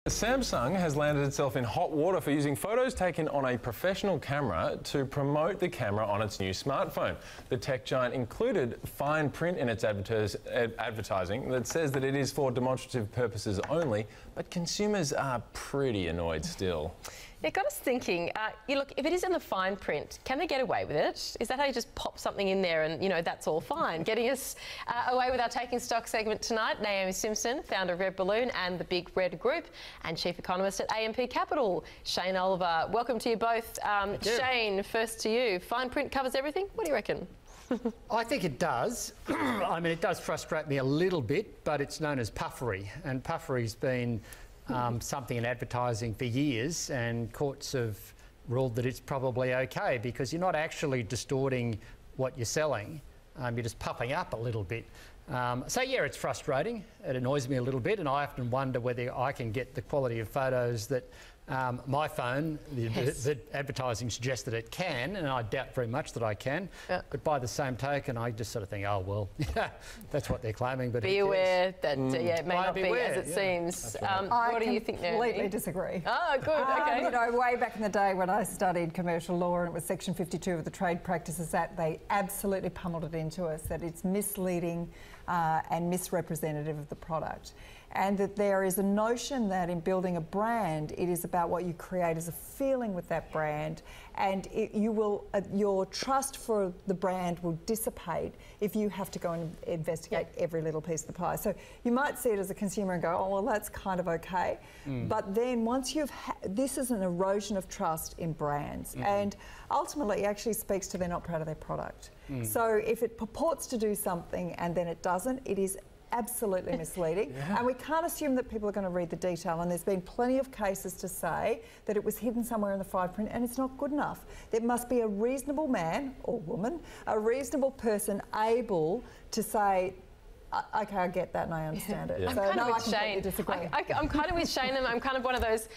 Samsung has landed itself in hot water for using photos taken on a professional camera to promote the camera on its new smartphone. The tech giant included fine print in its advertising that says that it is for demonstrative purposes only, but consumers are pretty annoyed still. It got us thinking, look, if it is in the fine print, can they get away with it? Is that how you just pop something in there and, that's all fine? Getting us away with our Taking Stock segment tonight, Naomi Simpson, founder of Red Balloon and the Big Red Group, and chief economist at AMP Capital, Shane Oliver. Welcome to you both. Shane, first to you. Fine print covers everything? What do you reckon? I think it does. I mean, it does frustrate me a little bit, but it's known as puffery, and puffery's been something in advertising for years, and courts have ruled that it's probably okay because you're not actually distorting what you're selling, you're just puffing up a little bit. So yeah, it's frustrating, it annoys me a little bit, and I often wonder whether I can get the quality of photos that my phone, the advertising suggests that it can, and I doubt very much that I can. But by the same token, I just sort of think, oh well, that's what they're claiming. But be aware that it may not be as it seems. Right. What do you think, Naomi? I completely disagree. Oh, good. Okay. Way back in the day when I studied commercial law, and it was Section 52 of the Trade Practices Act, they absolutely pummeled it into us that it's misleading and misrepresentative of the product. And that there is a notion that in building a brand, it is about what you create as a feeling with that brand, and your trust for the brand will dissipate if you have to go and investigate every little piece of the pie. So you might see it as a consumer and go, oh, well, that's kind of okay. But then once this is an erosion of trust in brands, and ultimately it actually speaks to they're not proud of their product. So if it purports to do something and then it doesn't, it is absolutely misleading, and we can't assume that people are going to read the detail, and there's been plenty of cases to say that it was hidden somewhere in the fine print and it's not good enough. There must be a reasonable man or woman, a reasonable person able to say, okay, I get that and I understand it. I'm So kind no, of I with completely Shane. disagree. I'm kind of with Shane, and I'm kind of one of those,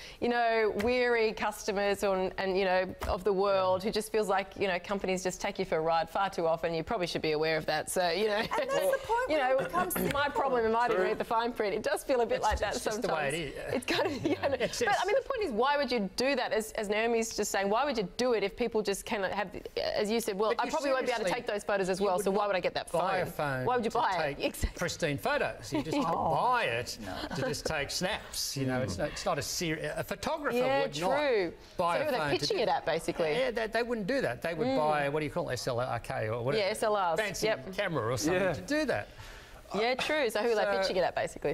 weary customers of the world who just feels like, companies just take you for a ride far too often. You probably should be aware of that. So, And that's the point when it becomes my problem, it might even read the fine print. It does feel a bit like that sometimes. Just the way it is. It's kind of, But I mean, the point is, why would you do that? As Naomi's just saying, why would you do it if people just cannot have, as you said, well, I probably won't be able to take those photos as well, so why would I get that phone? Buy a phone. Why would you buy it? Exactly. Pristine photos. You just buy it to just take snaps. It's not a photographer would not buy a phone. So who are they pitching it at, basically? Yeah, they wouldn't do that. They would buy, what do you call it, SLR or whatever. Yeah, SLRs. Fancy camera or something to do that. Yeah, true. So who are they pitching it at, basically?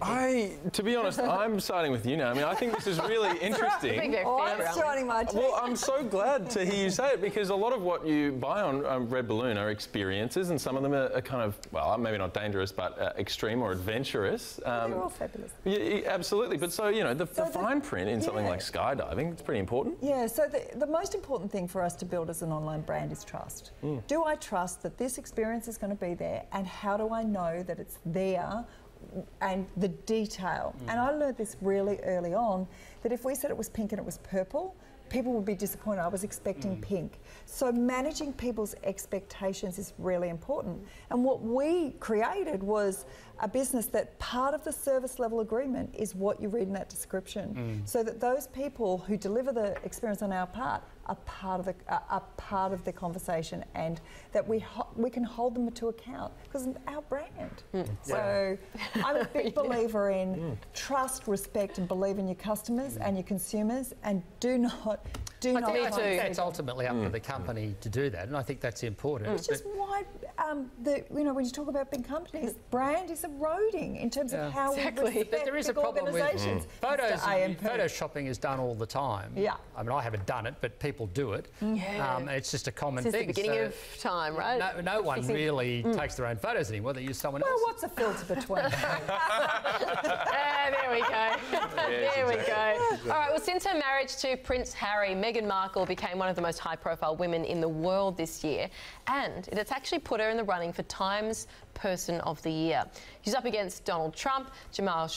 To be honest, I'm siding with you now. I mean, I think this is really interesting. I'm joining my team. Well, I'm so glad to hear you say it, because a lot of what you buy on Red Balloon are experiences, and some of them are kind of, well, maybe not dangerous, but extreme or adventurous. They're all fabulous. Yeah, absolutely. But so, the fine print in something like skydiving, it's pretty important. Yeah, so the most important thing for us to build as an online brand is trust. Do I trust that this experience is going to be there, and how do I know that it's there, and the detail? And I learned this really early on, that if we said it was pink and it was purple, people would be disappointed. I was expecting pink. So managing people's expectations is really important. And what we created was a business that part of the service level agreement is what you read in that description, so that those people who deliver the experience on our part are part of the conversation, and that we can hold them to account because it's our brand. So I'm a big believer in trust, respect, and believe in your customers and your consumers, and do not. I think that's ultimately up to the company to do that, and I think that's important. Which is why, when you talk about big companies, brand is eroding in terms of how we respect But there is a problem with photos shopping is done all the time. Yeah. I mean, I haven't done it, but people do it. It's just a common thing. Since the beginning of time, right? No one really takes their own photos anymore. They use someone Well, else's. what's a filter between? There we go. There we go. All right, well, since her marriage to Prince Harry, Meghan Markle became one of the most high-profile women in the world this year, and it has actually put her in the running for Time's Person of the Year. She's up against Donald Trump, Jamal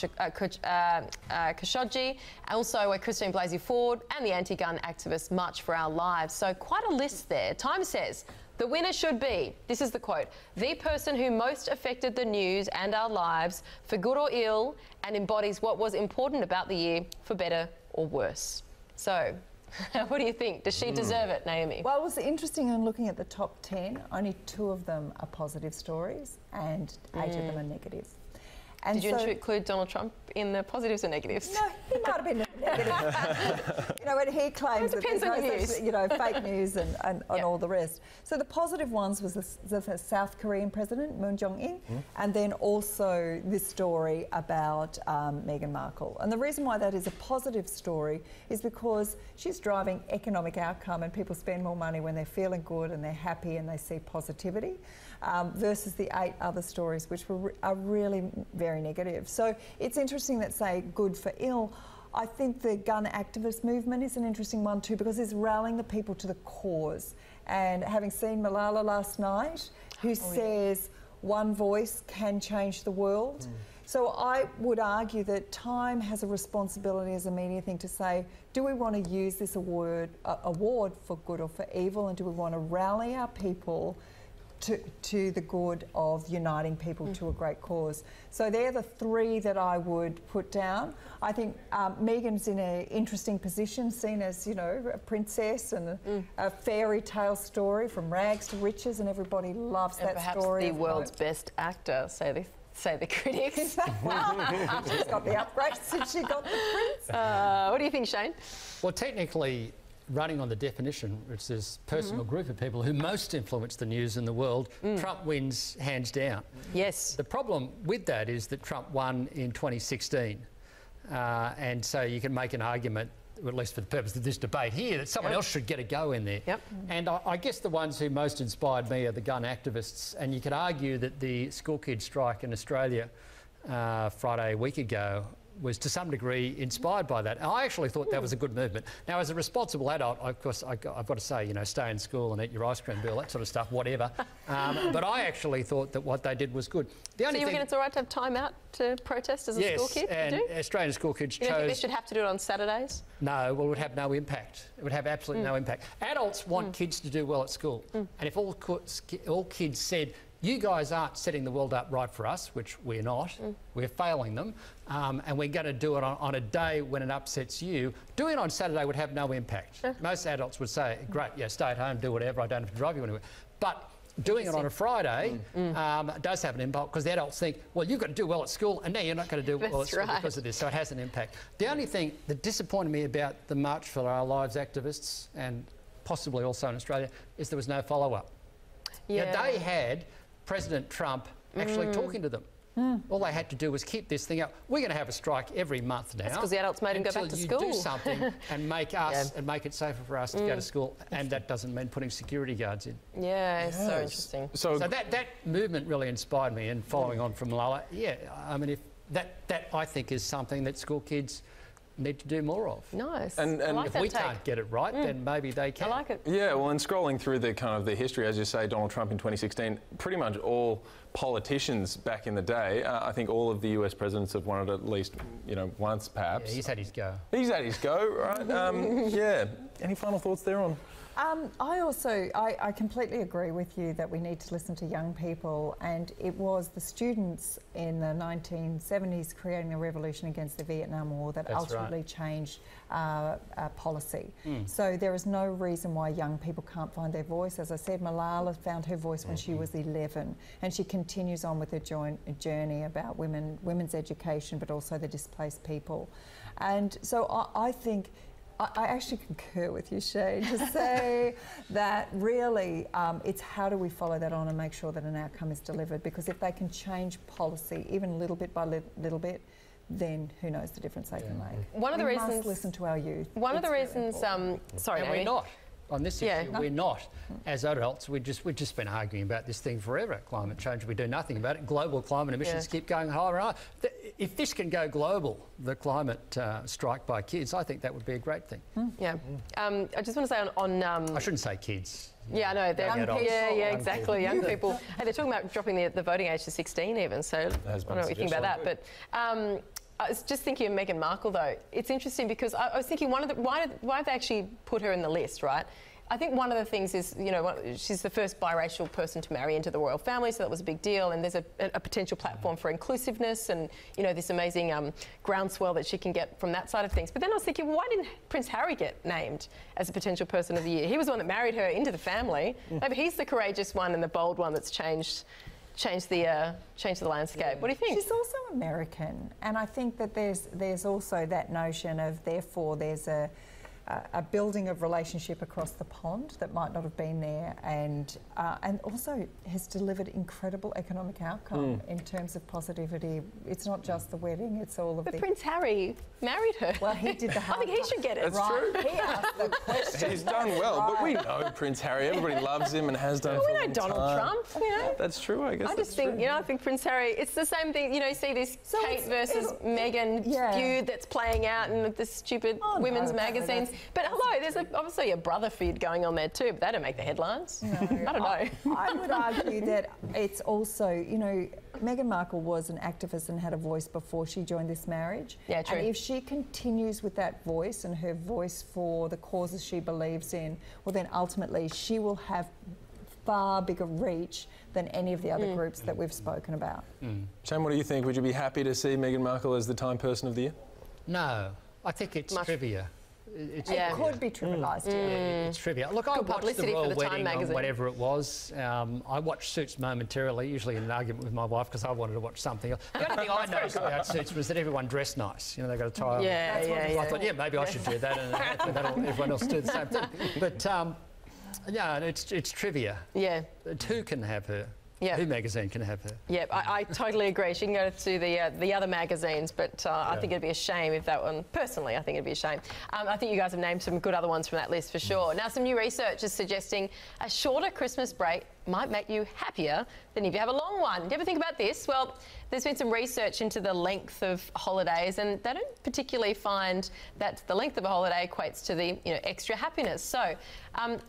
Khashoggi, also Christine Blasey Ford, and the anti-gun activist March for Our Lives. So quite a list there. Time says The winner should be, this is the quote, the person who most affected the news and our lives for good or ill and embodies what was important about the year for better or worse. So, what do you think? Does she deserve it, Naomi? Well, it was interesting in looking at the top 10, only 2 of them are positive stories and 8 of them are negative. And did you include Donald Trump in the positives or negatives? No, he might have been negative. You know, when he claims that there's no such, you know, fake news and all the rest. So the positive ones was the South Korean president, Moon Jae-in, and then also this story about Meghan Markle. And the reason why that is a positive story is because she's driving economic outcome and people spend more money when they're feeling good and they're happy and they see positivity. Versus the 8 other stories which are really very negative. So it's interesting that say good for ill. I think the gun activist movement is an interesting one too because it's rallying the people to the cause. And having seen Malala last night, who says one voice can change the world. So I would argue that Time has a responsibility as a media thing to say, do we want to use this award for good or for evil, and do we want to rally our people to the good of uniting people to a great cause. So they're the 3 that I would put down. I think Meghan's in an interesting position, seen as, you know, a princess and a fairy tale story from rags to riches, and everybody loves that story. Perhaps the world's best actor, say the critics. Well, she's got the upgrade since she got the prince. What do you think, Shane? Well, technically, running on the definition, which is personal group of people who most influence the news in the world, Trump wins hands down. Yes. The problem with that is that Trump won in 2016. And so you can make an argument, or at least for the purpose of this debate here, that someone else should get a go in there. And I guess the ones who most inspired me are the gun activists. And you could argue that the school kids strike in Australia Friday a week ago was to some degree inspired by that. And I actually thought that was a good movement. Now, as a responsible adult, of course, I've got to say, you know, stay in school and eat your ice cream bill, that sort of stuff, whatever. But I actually thought that what they did was good. So you reckon it's all right to have time out to protest as a school kid? Yes, and Australian school kids chose... You don't think they should have to do it on Saturdays? No, well, it would have no impact. It would have absolutely no impact. Adults want kids to do well at school. And if all kids said, you guys aren't setting the world up right for us, which we're not, we're failing them, and we're going to do it on a day when it upsets you, doing it on Saturday would have no impact. Most adults would say, great, yeah, stay at home, do whatever, I don't have to drive you anywhere. But doing it on a Friday does have an impact because the adults think, well, you've got to do well at school and now you're not going to do well at school because of this, so it has an impact. The only thing that disappointed me about the March for Our Lives activists, and possibly also in Australia, is there was no follow-up. Yeah. Now, they had President Trump actually talking to them. All they had to do was keep this thing up. We're going to have a strike every month now. That's because the adults made him go back to school. Until you do something and make us and make it safer for us to go to school, and that doesn't mean putting security guards in. Yeah, it's so interesting. So that movement really inspired me, and following on from Malala, yeah, I mean, if that I think is something that school kids need to do more of. Nice. And I like if that we take. can't get it right, then maybe they can. I like it. Yeah, well, and scrolling through the kind of the history, as you say, Donald Trump in 2016, pretty much all politicians back in the day, I think all of the US presidents have won it at least, you know, once perhaps. Yeah, he's had his go. He's had his go, right? Yeah. Any final thoughts there on? I completely agree with you that we need to listen to young people, and it was the students in the 1970s creating a revolution against the Vietnam War that ultimately changed policy. So there is no reason why young people can't find their voice. As I said, Malala found her voice when she was 11, and she continues on with her journey about women's education, but also the displaced people. And so I think I actually concur with you, Shane, to say that really it's how do we follow that on and make sure that an outcome is delivered, because if they can change policy even little bit by little bit, then who knows the difference they can make. One of the reasons... We must listen to our youth. One of the reasons... sorry, and Naomi. we're not. On this issue, we're not. As adults, we've just been arguing about this thing forever, climate change. We do nothing about it. Global climate emissions keep going higher and higher. If this can go global, the climate strike by kids, I think that would be a great thing. Yeah. I just want to say on I shouldn't say kids. Yeah, no, they're young people. Yeah, exactly. Young people. Hey, they're talking about dropping the voting age to 16 even, so I don't know what you think about that. But I was just thinking of Meghan Markle, though. It's interesting because I was thinking why have they actually put her in the list, right? I think one of the things is, you know, she's the first biracial person to marry into the royal family, so that was a big deal. And there's a potential platform for inclusiveness and, you know, this amazing groundswell that she can get from that side of things. But then I was thinking, why didn't Prince Harry get named as a potential person of the year? He was the one that married her into the family. Maybe he's the courageous one and the bold one that's changed the landscape. What do you think? She's also American, and I think that there's also that notion of, therefore, there's a building of relationship across the pond that might not have been there, and also has delivered incredible economic outcome in terms of positivity. It's not just the wedding; it's all of But the. Prince Harry married her. Well, he did the hard. I think he should get it. That's true. He asked the question. He's done well, but we know Prince Harry. Everybody loves him and has done Well, for we a know long Donald time. Trump, you know. That's true, I guess. I just think, you know, I think Prince Harry, it's the same thing, you know, you see this Kate versus Meghan feud that's playing out in the stupid women's magazines. But hello, there's obviously a brother feud going on there too, but they don't make the headlines. No, I don't know. I would argue that it's also, you know, Meghan Markle was an activist and had a voice before she joined this marriage. Yeah, true. And if she continues with that voice and her voice for the causes she believes in, well, then ultimately she will have far bigger reach than any of the other groups that we've spoken about. Shane, what do you think? Would you be happy to see Meghan Markle as the Time Person of the Year? No, I think it's trivia. It's It could be trivialised. It's trivia. Look, I watched the publicity for royal the Time wedding magazine. on whatever it was. I watched Suits momentarily, usually in an argument with my wife because I wanted to watch something else. The only thing I noticed about Suits was that everyone dressed nice. You know, they got a tie on. I thought, maybe I should do that, and that'll everyone else do the same thing. But yeah, it's trivia. Yeah. Who can have her? Yeah. Who magazine can have her? Yeah, I totally agree. She can go to the other magazines, but I think it'd be a shame if that one, personally, I think it'd be a shame. I think you guys have named some good other ones from that list for sure. Now, some new research is suggesting a shorter Christmas break might make you happier than if you have a long one. Do you ever think about this? Well, there's been some research into the length of holidays, and they don't particularly find that the length of a holiday equates to the extra happiness. So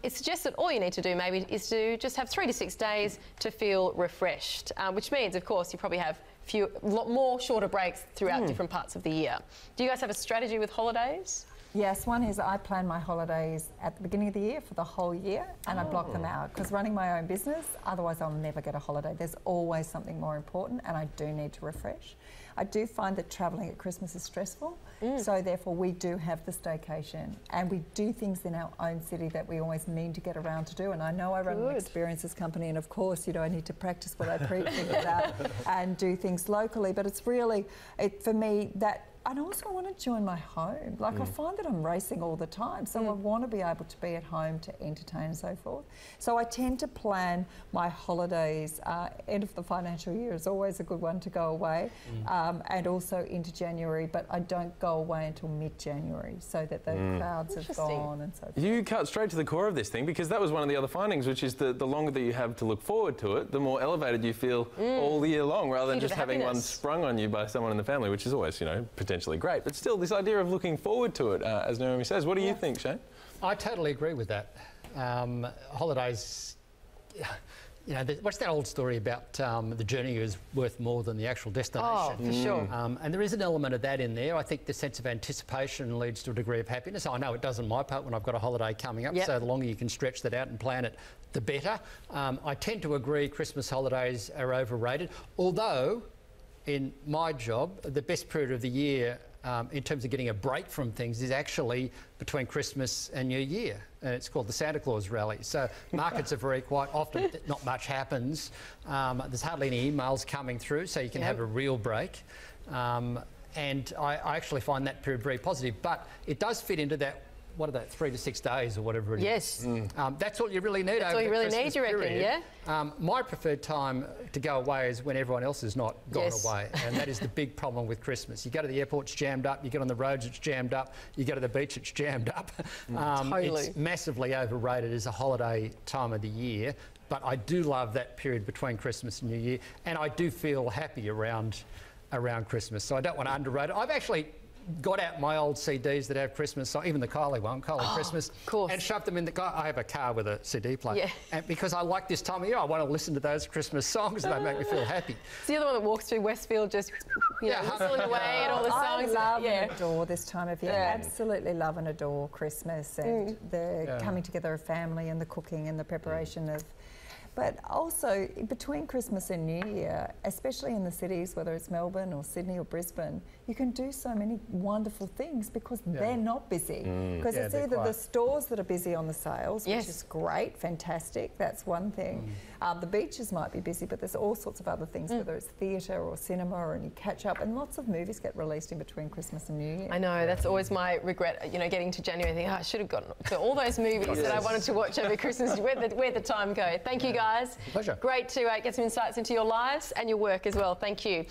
it suggests that all you need to do maybe is to just have 3 to 6 days to feel refreshed, which means, of course, you probably have a lot more shorter breaks throughout different parts of the year. Do you guys have a strategy with holidays? Yes, one is I plan my holidays at the beginning of the year for the whole year, and I block them out, because running my own business, otherwise I'll never get a holiday. There's always something more important, and I do need to refresh. I do find that travelling at Christmas is stressful, so therefore we do have the staycation, and we do things in our own city that we always mean to get around to do. And I know I run an experiences company, and of course, I need to practice what I preach and do things locally. But it's really, for me, that. And also I want to join my home. Like I find that I'm racing all the time, so I want to be able to be at home to entertain and so forth. So I tend to plan my holidays. End of the financial year is always a good one to go away, and also into January, but I don't go away until mid-January, so that the crowds have gone and so forth. You cut straight to the core of this thing, because that was one of the other findings, which is the longer that you have to look forward to it, the more elevated you feel all year long, rather than just having one sprung on you by someone in the family, which is always, potentially great. But still, this idea of looking forward to it, as Naomi says. What do you think, Shane? I totally agree with that. Holidays, what's that old story about the journey is worth more than the actual destination? Oh, for sure. And there is an element of that in there. I think the sense of anticipation leads to a degree of happiness. I know it does on my part when I've got a holiday coming up, so the longer you can stretch that out and plan it, the better. I tend to agree Christmas holidays are overrated, although in my job, the best period of the year in terms of getting a break from things is actually between Christmas and New Year. And it's called the Santa Claus Rally. So markets are very quiet. Often not much happens. There's hardly any emails coming through, so you can have a real break. And I actually find that period very positive. But it does fit into that, 3 to 6 days or whatever it is. Yes. That's all you really need. That's all you really need, you reckon, yeah? My preferred time to go away is when everyone else has not gone away, and that is the big problem with Christmas. You go to the airport, it's jammed up. You get on the roads, it's jammed up. You go to the beach, it's jammed up. Totally. It's massively overrated as a holiday time of the year, but I do love that period between Christmas and New Year, and I do feel happy around Christmas, so I don't want to underrate it. I've actually got out my old CDs that have Christmas songs, even the Kohler one, Kohler Christmas, of course. and shoved them in the car. I have a car with a CD player. Yeah. And because I like this time of year, I want to listen to those Christmas songs and they make me feel happy. So you're the one that walks through Westfield just, whistling away at all the songs. I love and adore this time of year. Yeah. Absolutely love and adore Christmas and the coming together of family and the cooking and the preparation of. But also, between Christmas and New Year, especially in the cities, whether it's Melbourne or Sydney or Brisbane, you can do so many wonderful things because they're not busy. Because it's either the stores that are busy on the sales, which is great, fantastic, that's one thing. The beaches might be busy, but there's all sorts of other things, whether it's theatre or cinema, and you catch up. And lots of movies get released in between Christmas and New Year. I know, that's always my regret, getting to January and thinking, I should have gotten to all those movies that I wanted to watch over Christmas. Where'd the time go? Thank you, guys. Pleasure. Great to get some insights into your lives and your work as well. Thank you.